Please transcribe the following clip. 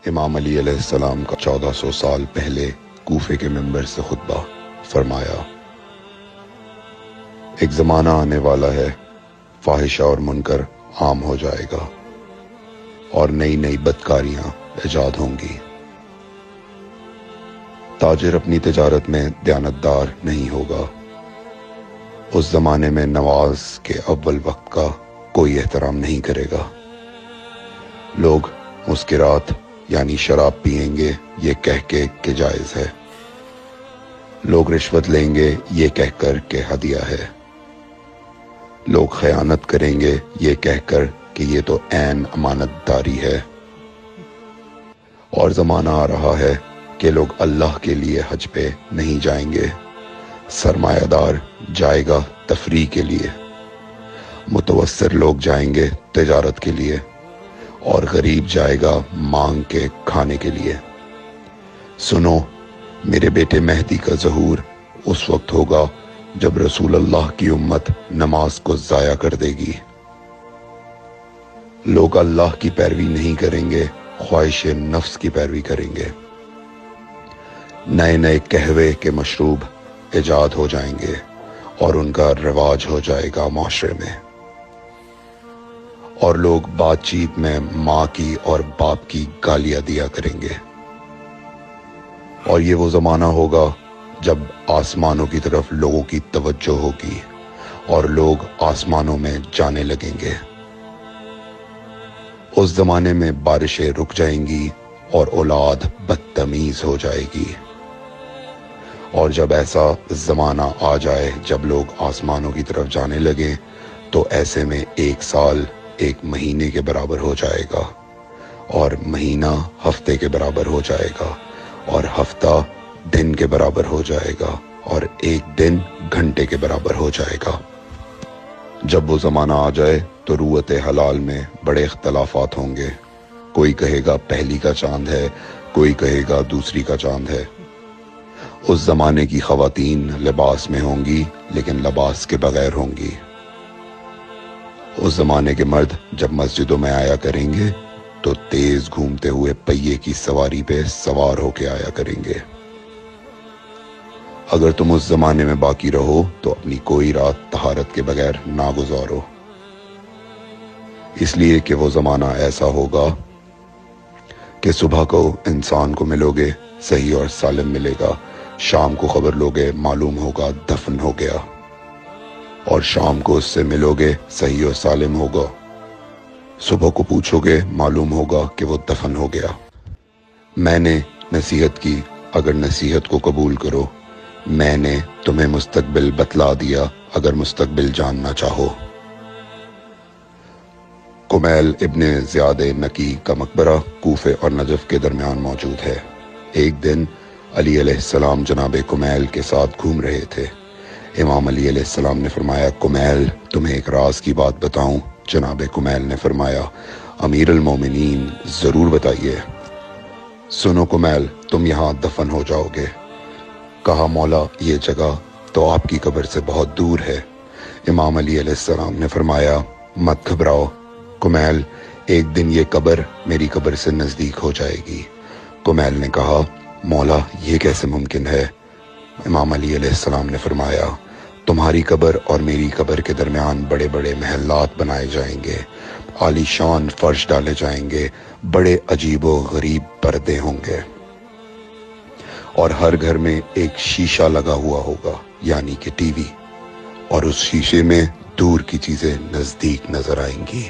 امام علی علیہ السلام کا 1400 سال پہلے کوفے کے منبر سے خطبہ فرمایا، ایک زمانہ آنے والا ہے، فاحشہ اور منکر عام ہو جائے گا اور نئی نئی بدکاریاں ایجاد ہوں گی۔ تاجر اپنی تجارت میں دیانتدار نہیں ہوگا۔ اس زمانے میں نماز کے اول وقت کا کوئی احترام نہیں کرے گا۔ لوگ مسکرات یعنی شراب پئیں گے یہ کہہ کے کہ جائز ہے۔ لوگ رشوت لیں گے یہ کہہ کر کہ ہدیہ ہے۔ لوگ خیانت کریں گے یہ کہہ کر کہ یہ تو عین امانت داری ہے۔ اور زمانہ آ رہا ہے کہ لوگ اللہ کے لیے حج پہ نہیں جائیں گے، سرمایہ دار جائے گا تفریح کے لیے، متوسر لوگ جائیں گے تجارت کے لیے، اور غریب جائے گا مانگ کے کھانے کے لیے۔ سنو، میرے بیٹے مہدی کا ظہور اس وقت ہوگا جب رسول اللہ کی امت نماز کو ضائع کر دے گی۔ لوگ اللہ کی پیروی نہیں کریں گے، خواہش نفس کی پیروی کریں گے۔ نئے نئے قہوے کے مشروب ایجاد ہو جائیں گے اور ان کا رواج ہو جائے گا معاشرے میں، اور لوگ بات چیت میں ماں کی اور باپ کی گالیاں دیا کریں گے۔ اور یہ وہ زمانہ ہوگا جب آسمانوں کی طرف لوگوں کی توجہ ہوگی اور لوگ آسمانوں میں جانے لگیں گے۔ اس زمانے میں بارشیں رک جائیں گی اور اولاد بدتمیز ہو جائے گی۔ اور جب ایسا زمانہ آ جائے جب لوگ آسمانوں کی طرف جانے لگیں تو ایسے میں ایک سال ایک مہینے کے برابر ہو جائے گا، اور مہینہ ہفتے کے برابر ہو جائے گا، اور ہفتہ دن کے برابر ہو جائے گا، اور ایک دن گھنٹے کے برابر ہو جائے گا۔ جب وہ زمانہ آ جائے تو روت حلال میں بڑے اختلافات ہوں گے۔ کوئی کہے گا پہلی کا چاند ہے، کوئی کہے گا دوسری کا چاند ہے۔ اس زمانے کی خواتین لباس میں ہوں گی لیکن لباس کے بغیر ہوں گی۔ اس زمانے کے مرد جب مسجدوں میں آیا کریں گے تو تیز گھومتے ہوئے پہیے کی سواری پہ سوار ہو کے آیا کریں گے۔ اگر تم اس زمانے میں باقی رہو تو اپنی کوئی رات طہارت کے بغیر نہ گزارو، اس لیے کہ وہ زمانہ ایسا ہوگا کہ صبح کو انسان کو ملو گے صحیح اور سالم ملے گا، شام کو خبر لوگے معلوم ہوگا دفن ہو گیا، اور شام کو اس سے ملو گے صحیح اور سالم ہوگا، صبح کو پوچھو گے معلوم ہوگا کہ وہ دفن ہو گیا۔ میں نے نصیحت کی، اگر نصیحت کو قبول کرو، میں نے تمہیں مستقبل بتلا دیا اگر مستقبل جاننا چاہو۔ کمیل ابن زیاد نکی کا مقبرہ کوفے اور نجف کے درمیان موجود ہے۔ ایک دن علی علیہ السلام جناب کمیل کے ساتھ گھوم رہے تھے۔ امام علی علیہ السلام نے فرمایا، کمیل تمہیں ایک راز کی بات بتاؤں؟ جناب کمیل نے فرمایا، امیر المومنین ضرور بتائیے۔ سنو کمیل، تم یہاں دفن ہو جاؤ گے۔ کہا، مولا یہ جگہ تو آپ کی قبر سے بہت دور ہے۔ امام علی علیہ السلام نے فرمایا، مت گھبراؤ کمیل، ایک دن یہ قبر میری قبر سے نزدیک ہو جائے گی۔ کمیل نے کہا، مولا یہ کیسے ممکن ہے؟ امام علی علیہ السلام نے فرمایا، تمہاری قبر اور میری قبر کے درمیان بڑے بڑے محلات بنائے جائیں گے، عالی شان فرش ڈالے جائیں گے، بڑے عجیب و غریب پردے ہوں گے، اور ہر گھر میں ایک شیشہ لگا ہوا ہوگا یعنی کہ ٹی وی، اور اس شیشے میں دور کی چیزیں نزدیک نظر آئیں گی۔